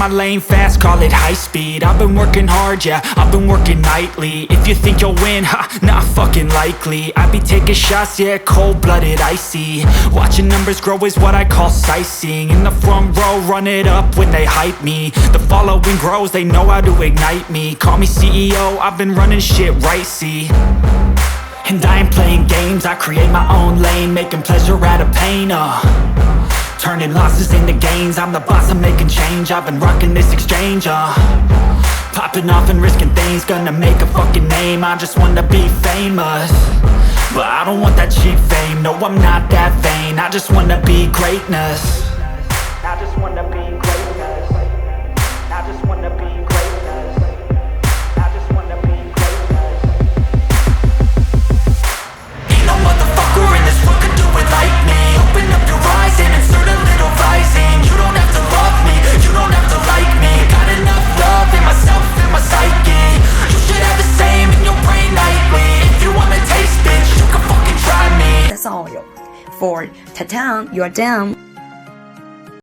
my lane fast, call it high speed. I've been working hard, yeah, I've been working nightly. If you think you'll win, ha, not fucking likely. I be taking shots, yeah, cold-blooded, icy. Watching numbers grow is what I call sightseeing. In the front row, run it up when they hype me. The following grows, they know how to ignite me. Call me CEO, I've been running shit right, see. And I ain't playing games, I create my own lane, making pleasure out of pain, turning losses into gains. I'm the boss, I'm making change. I've been rocking this exchange, popping off and risking things. Gonna make a fucking name, I just wanna be famous. But I don't want that cheap fame, no I'm not that vain. I just wanna be greatness. I just wanna be greatness. I just wanna be greatness. I just wanna be greatness. Ain't no motherfucker in this world could do it like me. Open up your eyes and insert a little rising. You don't have to love me, you don't have to like me. Got enough love in myself and my psyche. You should have the same in your brain nightly. If you wanna taste bitch, you can fucking try me. That's all. For ta-ta, you're down.